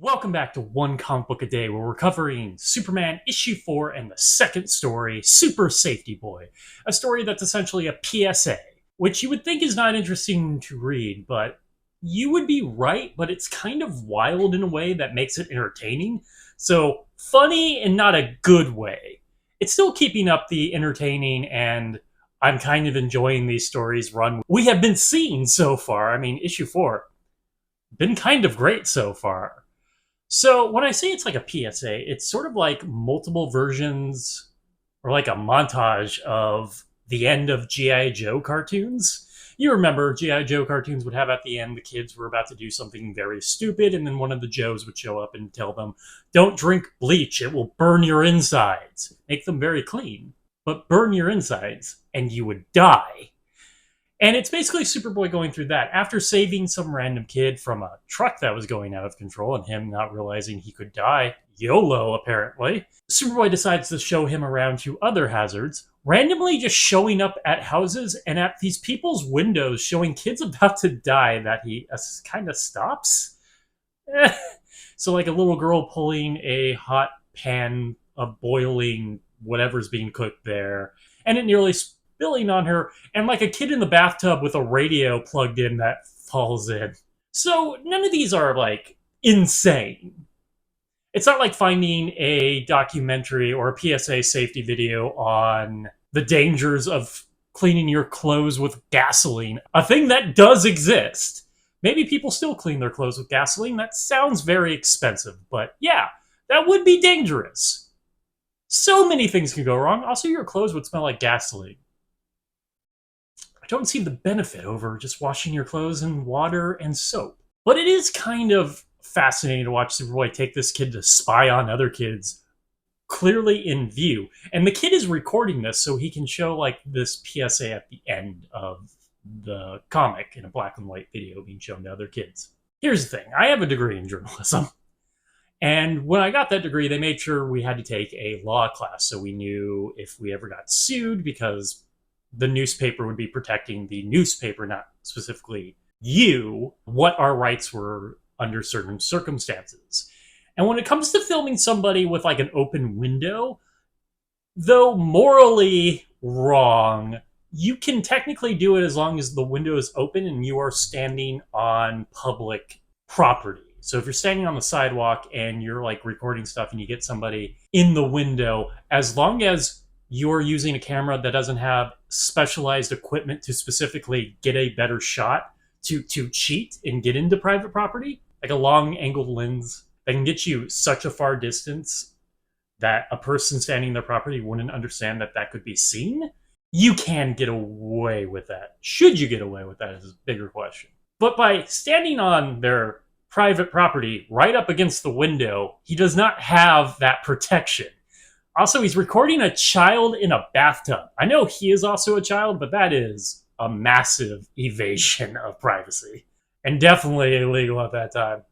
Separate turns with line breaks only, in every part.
Welcome back to One Comic Book a Day, where we're covering Superman issue 4 and the second story, Super Safety Boy. A story that's essentially a PSA, which you would think is not interesting to read, but you would be right, but it's kind of wild in a way that makes it entertaining. So, funny in not a good way. It's still keeping up the entertaining, and I'm kind of enjoying these stories run we have been seeing so far. I mean, issue 4, been kind of great so far. So when I say it's like a PSA, it's sort of like multiple versions or like a montage of the end of G.I. Joe cartoons. You remember G.I. Joe cartoons would have at the end the kids were about to do something very stupid, and then one of the Joes would show up and tell them, don't drink bleach, it will burn your insides. Make them very clean, but burn your insides, and you would die. And it's basically Superboy going through that after saving some random kid from a truck that was going out of control and him not realizing he could die. YOLO, apparently. Superboy decides to show him around to other hazards, randomly just showing up at houses and at these people's windows showing kids about to die that he kind of stops. So, like a little girl pulling a hot pan of boiling whatever's being cooked there, and it nearly spilling on her, and like a kid in the bathtub with a radio plugged in that falls in. So none of these are like insane. It's not like finding a documentary or a PSA safety video on the dangers of cleaning your clothes with gasoline, a thing that does exist. Maybe people still clean their clothes with gasoline. That sounds very expensive, but yeah, that would be dangerous. So many things can go wrong. Also, your clothes would smell like gasoline. I don't see the benefit over just washing your clothes in water and soap. But it is kind of fascinating to watch Superboy take this kid to spy on other kids clearly in view. And the kid is recording this so he can show like this PSA at the end of the comic in a black and white video being shown to other kids. Here's the thing. I have a degree in journalism. And when I got that degree, they made sure we had to take a law class so we knew if we ever got sued, because the newspaper would be protecting the newspaper, not specifically you, what our rights were under certain circumstances. And when it comes to filming somebody with like an open window, though morally wrong, you can technically do it as long as the window is open and you are standing on public property. So if you're standing on the sidewalk and you're like recording stuff and you get somebody in the window, as long as you're using a camera that doesn't have specialized equipment to specifically get a better shot to cheat and get into private property, like a long angled lens that can get you such a far distance that a person standing in their property wouldn't understand that that could be seen, you can get away with that. Should you get away with that is a bigger question. But by standing on their private property right up against the window, he does not have that protection. Also, he's recording a child in a bathtub. I know he is also a child, but that is a massive evasion of privacy. And definitely illegal at that time.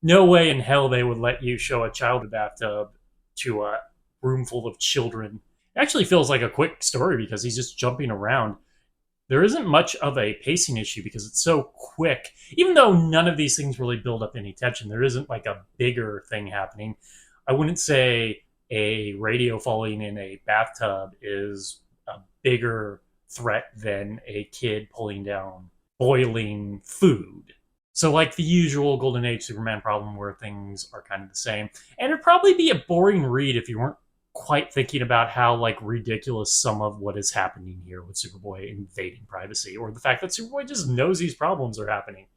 No way in hell they would let you show a child in a bathtub to a room full of children. It actually feels like a quick story because he's just jumping around. There isn't much of a pacing issue because it's so quick. Even though none of these things really build up any tension, there isn't like a bigger thing happening. I wouldn't say a radio falling in a bathtub is a bigger threat than a kid pulling down boiling food. So like the usual Golden Age Superman problem where things are kind of the same. And it'd probably be a boring read if you weren't quite thinking about how like ridiculous some of what is happening here with Superboy invading privacy, or the fact that Superboy just knows these problems are happening.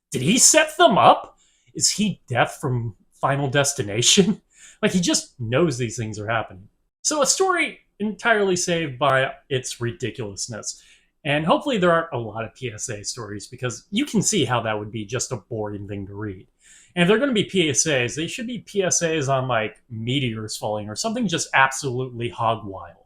Did he set them up? Is he Death from Final Destination? Like, he just knows these things are happening. So a story entirely saved by its ridiculousness. And hopefully there aren't a lot of PSA stories, because you can see how that would be just a boring thing to read. And if they're going to be PSAs, they should be PSAs on, like, meteors falling or something just absolutely hog wild.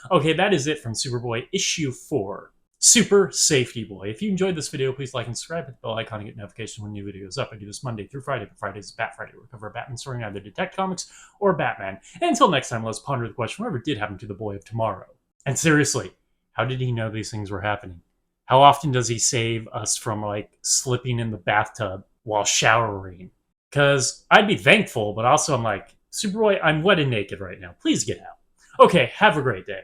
Okay, that is it from Superboy issue 4. Super Safety Boy. If you enjoyed this video, please like and subscribe, hit the bell icon to get notifications when new videos up. I do this Monday through Friday, but Fridays is Bat Friday, where we cover a Batman story in either Detect Comics or Batman. And until next time, let's ponder the question, whatever did happen to the boy of tomorrow? And seriously, how did he know these things were happening? How often does he save us from, like, slipping in the bathtub while showering? Because I'd be thankful, but also I'm like, Superboy, I'm wet and naked right now. Please get out. Okay, have a great day.